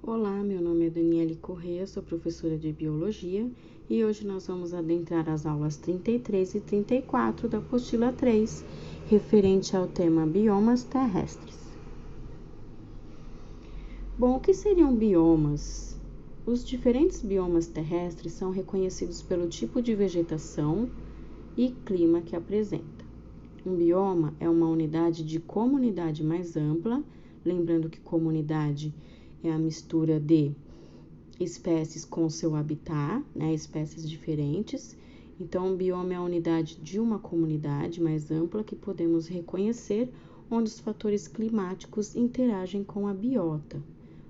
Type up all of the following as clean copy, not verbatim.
Olá, meu nome é Daniele Corrêa, sou professora de Biologia e hoje nós vamos adentrar as aulas 33 e 34 da apostila 3, referente ao tema biomas terrestres. Bom, o que seriam biomas? Os diferentes biomas terrestres são reconhecidos pelo tipo de vegetação e clima que apresenta. Um bioma é uma unidade de comunidade mais ampla, lembrando que comunidade é a mistura de espécies com seu habitat, espécies diferentes. Então, um bioma é a unidade de uma comunidade mais ampla que podemos reconhecer, onde os fatores climáticos interagem com a biota,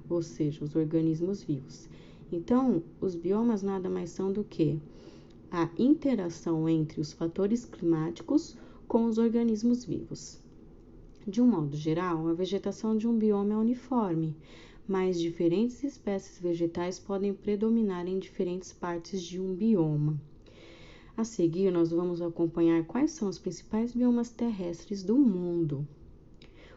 ou seja, os organismos vivos. Então, os biomas nada mais são do que a interação entre os fatores climáticos com os organismos vivos. De um modo geral, a vegetação de um bioma é uniforme, mas diferentes espécies vegetais podem predominar em diferentes partes de um bioma. A seguir, nós vamos acompanhar quais são os principais biomas terrestres do mundo.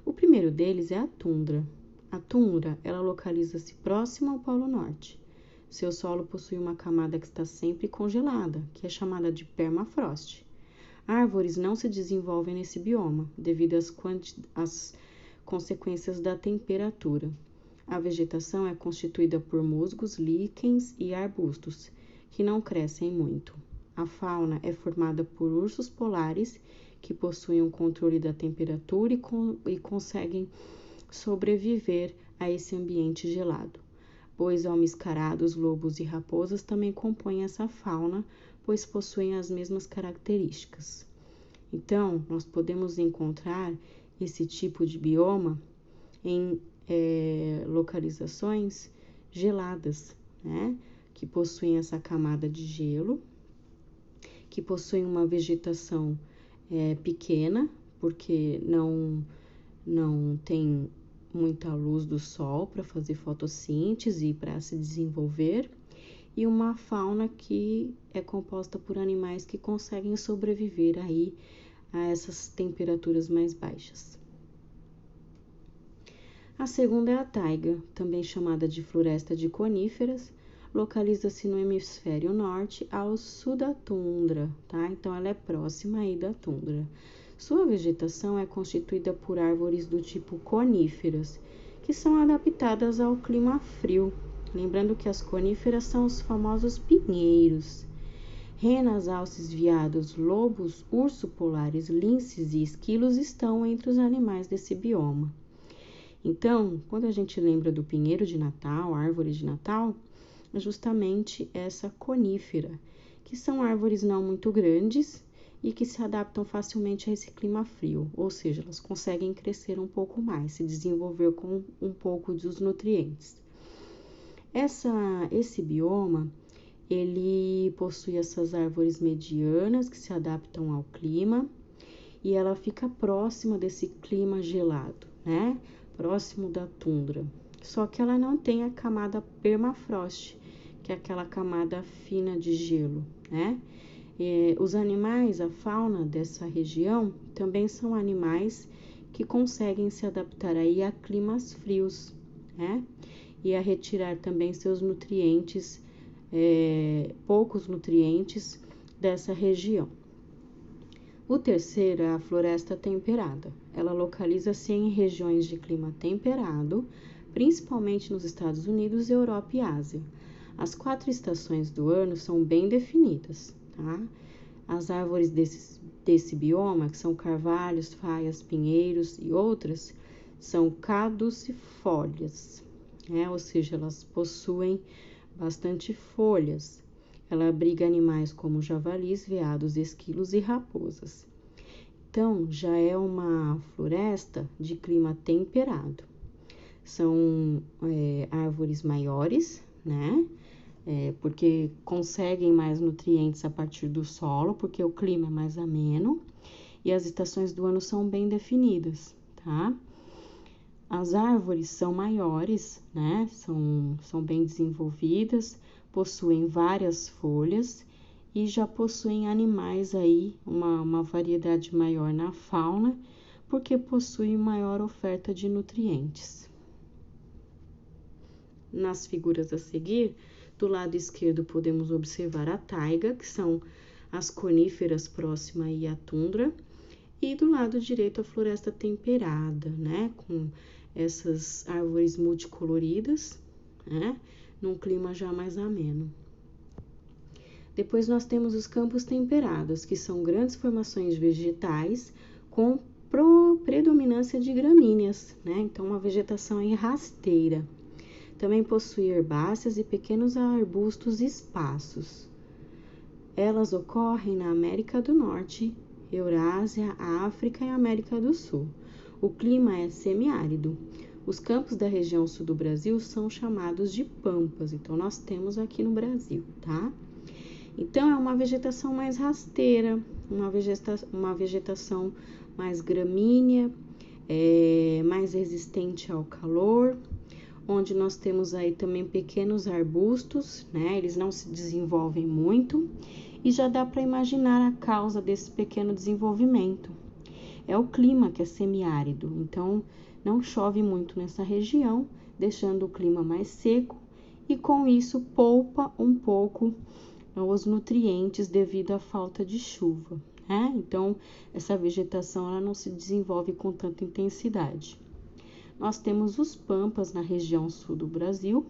O primeiro deles é a tundra. A tundra, ela localiza-se próxima ao Polo Norte. Seu solo possui uma camada que está sempre congelada, que é chamada de permafrost. Árvores não se desenvolvem nesse bioma, devido às consequências da temperatura. A vegetação é constituída por musgos, líquens e arbustos, que não crescem muito. A fauna é formada por ursos polares, que possuem um controle da temperatura e conseguem sobreviver a esse ambiente gelado. Bois almiscarados, lobos e raposas também compõem essa fauna, pois possuem as mesmas características. Então, nós podemos encontrar esse tipo de bioma em localizações geladas, que possuem essa camada de gelo, que possuem uma vegetação pequena, porque não tem muita luz do sol para fazer fotossíntese e para se desenvolver, e uma fauna que é composta por animais que conseguem sobreviver aí a essas temperaturas mais baixas. A segunda é a taiga, também chamada de floresta de coníferas, localiza-se no hemisfério norte ao sul da tundra, tá? Então ela é próxima aí da tundra. Sua vegetação é constituída por árvores do tipo coníferas, que são adaptadas ao clima frio. Lembrando que as coníferas são os famosos pinheiros. Renas, alces, veados, lobos, urso polares, linces e esquilos estão entre os animais desse bioma. Então, quando a gente lembra do pinheiro de Natal, árvore de Natal, é justamente essa conífera, que são árvores não muito grandes e que se adaptam facilmente a esse clima frio, ou seja, elas conseguem crescer um pouco mais, se desenvolver com um pouco dos nutrientes. Esse bioma, ele possui essas árvores medianas que se adaptam ao clima e ela fica próxima desse clima gelado, próximo da tundra. Só que ela não tem a camada permafrost, que é aquela camada fina de gelo, os animais, a fauna dessa região, também são animais que conseguem se adaptar aí a climas frios, e a retirar também seus nutrientes, poucos nutrientes dessa região. O terceiro é a floresta temperada. Ela localiza-se em regiões de clima temperado, principalmente nos Estados Unidos, Europa e Ásia. As 4 estações do ano são bem definidas, tá? As árvores desse bioma, que são carvalhos, faias, pinheiros e outras, são caducifólias, ou seja, elas possuem bastante folhas. Ela abriga animais como javalis, veados, esquilos e raposas. Então, já é uma floresta de clima temperado. São árvores maiores, porque conseguem mais nutrientes a partir do solo, porque o clima é mais ameno, e as estações do ano são bem definidas, tá? As árvores são maiores, são bem desenvolvidas, possuem várias folhas e já possuem animais aí, uma variedade maior na fauna, porque possuem maior oferta de nutrientes. nas figuras a seguir, do lado esquerdo podemos observar a taiga, que são as coníferas próximas aí à tundra, e do lado direito a floresta temperada, né, com essas árvores multicoloridas, né, num clima já mais ameno. Depois nós temos os campos temperados, que são grandes formações vegetais com predominância de gramíneas, né, então uma vegetação aí rasteira. Também possui herbáceas e pequenos arbustos esparsos. Elas ocorrem na América do Norte, Eurásia, África e América do Sul. O clima é semiárido. Os campos da região sul do Brasil são chamados de pampas, então nós temos aqui no Brasil, tá? Então é uma vegetação mais rasteira, uma vegetação mais gramínea, mais resistente ao calor, onde nós temos aí também pequenos arbustos, né? Eles não se desenvolvem muito e já dá para imaginar a causa desse pequeno desenvolvimento. É o clima que é semiárido, então não chove muito nessa região, deixando o clima mais seco e com isso poupa um pouco os nutrientes devido à falta de chuva, né? Então essa vegetação ela não se desenvolve com tanta intensidade. Nós temos os pampas na região sul do Brasil,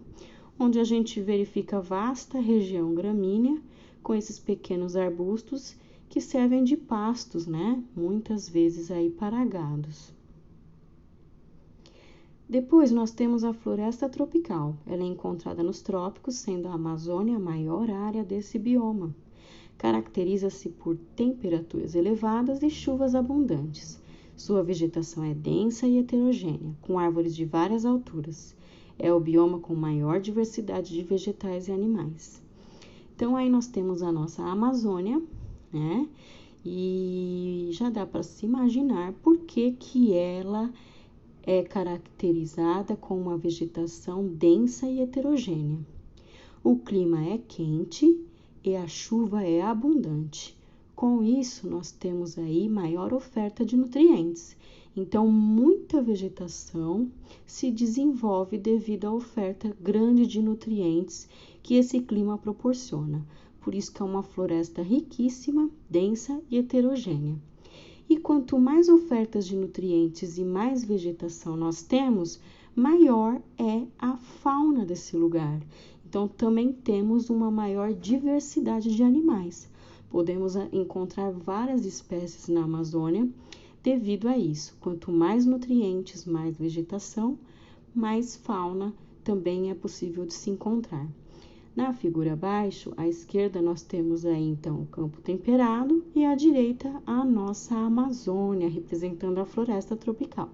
onde a gente verifica vasta região gramínea com esses pequenos arbustos que servem de pastos, né? Muitas vezes aí para gados. Depois nós temos a floresta tropical. Ela é encontrada nos trópicos, sendo a Amazônia a maior área desse bioma. Caracteriza-se por temperaturas elevadas e chuvas abundantes. Sua vegetação é densa e heterogênea, com árvores de várias alturas. É o bioma com maior diversidade de vegetais e animais. Então, aí nós temos a nossa Amazônia, né? E já dá para se imaginar por que ela é caracterizada com uma vegetação densa e heterogênea. O clima é quente e a chuva é abundante. Com isso, nós temos aí maior oferta de nutrientes. Então, muita vegetação se desenvolve devido à oferta grande de nutrientes que esse clima proporciona. Por isso que é uma floresta riquíssima, densa e heterogênea. E quanto mais ofertas de nutrientes e mais vegetação nós temos, maior é a fauna desse lugar. Então, também temos uma maior diversidade de animais. Podemos encontrar várias espécies na Amazônia devido a isso. Quanto mais nutrientes, mais vegetação, mais fauna também é possível de se encontrar. Na figura abaixo, à esquerda, nós temos aí então o campo temperado e à direita a nossa Amazônia, representando a floresta tropical.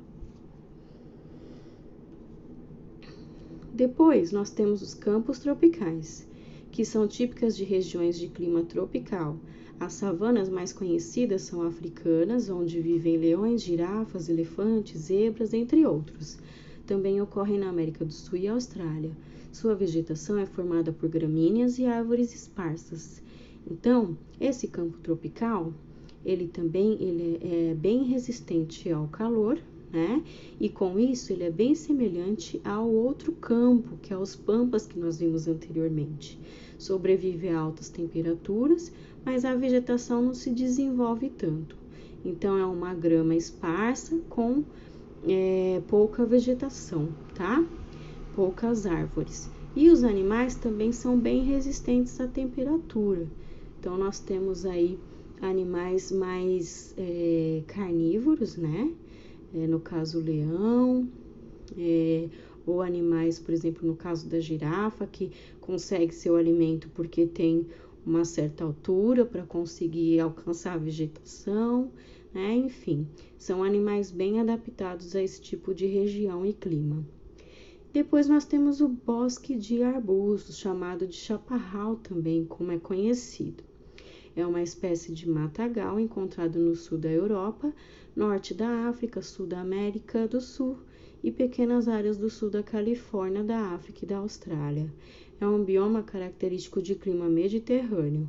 Depois, nós temos os campos tropicais, que são típicas de regiões de clima tropical. As savanas mais conhecidas são africanas, onde vivem leões, girafas, elefantes, zebras, entre outros. Também ocorrem na América do Sul e Austrália. Sua vegetação é formada por gramíneas e árvores esparsas. Então, esse campo tropical, ele é bem resistente ao calor, né? E com isso ele é bem semelhante ao outro campo, que é os pampas que nós vimos anteriormente. Sobrevive a altas temperaturas, mas a vegetação não se desenvolve tanto. Então é uma grama esparsa com pouca vegetação, tá? Poucas árvores. E os animais também são bem resistentes à temperatura. Então nós temos aí animais mais carnívoros, né? No caso o leão, ou animais, por exemplo, no caso da girafa, que consegue seu alimento porque tem uma certa altura para conseguir alcançar a vegetação, né? Enfim, são animais bem adaptados a esse tipo de região e clima. Depois nós temos o bosque de arbustos, chamado de chaparral também, como é conhecido. É uma espécie de matagal encontrado no sul da Europa, norte da África, sul da América do Sul e pequenas áreas do sul da Califórnia, da África e da Austrália. É um bioma característico de clima mediterrâneo.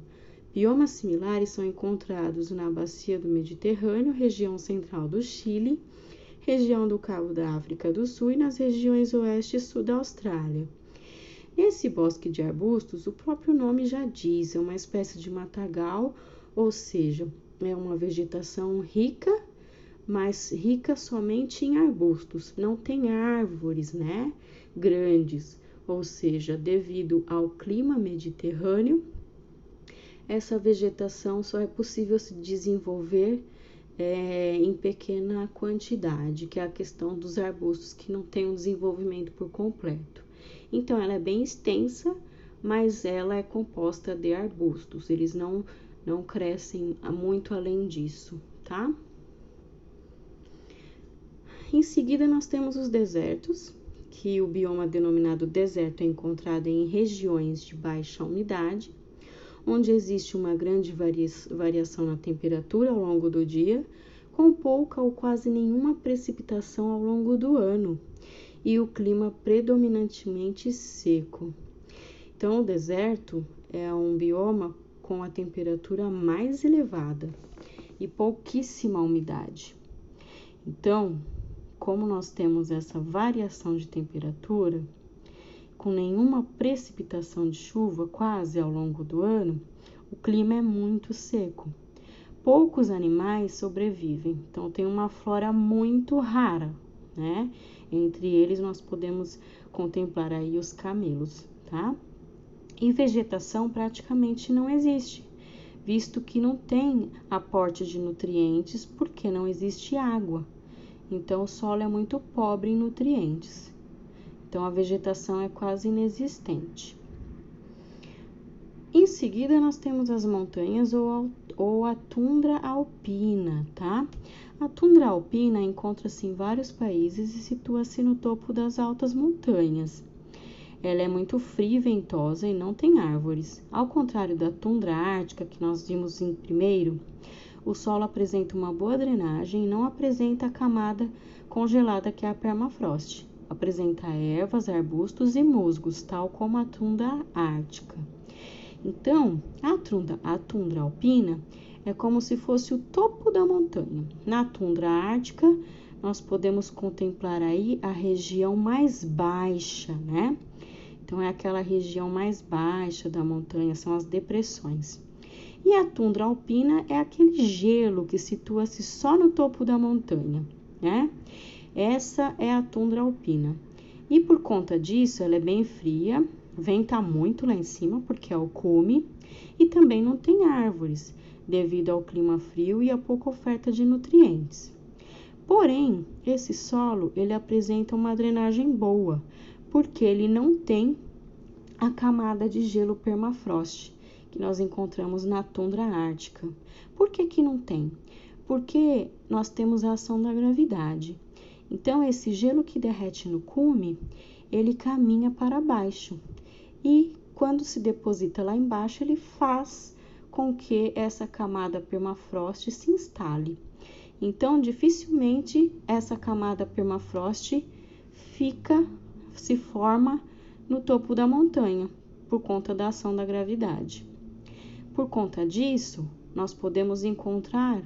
Biomas similares são encontrados na bacia do Mediterrâneo, região central do Chile, região do Cabo da África do Sul e nas regiões oeste e sul da Austrália. Esse bosque de arbustos, o próprio nome já diz, é uma espécie de matagal, ou seja, é uma vegetação rica, mas rica somente em arbustos, não tem árvores, né, grandes, ou seja, devido ao clima mediterrâneo, essa vegetação só é possível se desenvolver em pequena quantidade, que é a questão dos arbustos que não tem um desenvolvimento por completo. Então, ela é bem extensa, mas ela é composta de arbustos, eles não crescem muito além disso, tá? Em seguida, nós temos os desertos, que o bioma denominado deserto é encontrado em regiões de baixa umidade, onde existe uma grande variação na temperatura ao longo do dia, com pouca ou quase nenhuma precipitação ao longo do ano, e o clima predominantemente seco. Então, o deserto é um bioma com a temperatura mais elevada e pouquíssima umidade. Então, como nós temos essa variação de temperatura, com nenhuma precipitação de chuva quase ao longo do ano, o clima é muito seco. Poucos animais sobrevivem, então tem uma flora muito rara, né? Entre eles nós podemos contemplar aí os camelos, tá? E vegetação praticamente não existe, visto que não tem aporte de nutrientes porque não existe água. Então o solo é muito pobre em nutrientes. Então, a vegetação é quase inexistente. Em seguida, nós temos as montanhas ou a tundra alpina, tá? A tundra alpina encontra-se em vários países e situa-se no topo das altas montanhas. Ela é muito fria e ventosa e não tem árvores. Ao contrário da tundra ártica, que nós vimos em primeiro, o solo apresenta uma boa drenagem e não apresenta a camada congelada que é a permafrost. Apresenta ervas, arbustos e musgos, tal como a tundra ártica. Então, a tundra alpina é como se fosse o topo da montanha. Na tundra ártica, nós podemos contemplar aí a região mais baixa, né? Então, é aquela região mais baixa da montanha, são as depressões. E a tundra alpina é aquele gelo que situa-se só no topo da montanha, né? Essa é a tundra alpina. E por conta disso, ela é bem fria, venta muito lá em cima, porque é o cume, e também não tem árvores, devido ao clima frio e a pouca oferta de nutrientes. Porém, esse solo, ele apresenta uma drenagem boa, porque ele não tem a camada de gelo permafrost, que nós encontramos na tundra ártica. Por que que não tem? Porque nós temos a ação da gravidade. Então, esse gelo que derrete no cume, ele caminha para baixo. E quando se deposita lá embaixo, ele faz com que essa camada permafrost se instale. Então, dificilmente essa camada permafrost se forma no topo da montanha, por conta da ação da gravidade. Por conta disso, nós podemos encontrar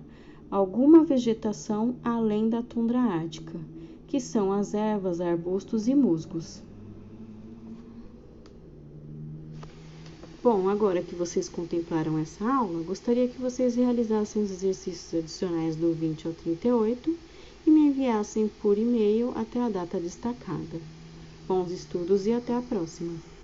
alguma vegetação além da tundra ártica, que são as ervas, arbustos e musgos. Bom, agora que vocês contemplaram essa aula, gostaria que vocês realizassem os exercícios adicionais do 20 ao 38 e me enviassem por e-mail até a data destacada. Bons estudos e até a próxima!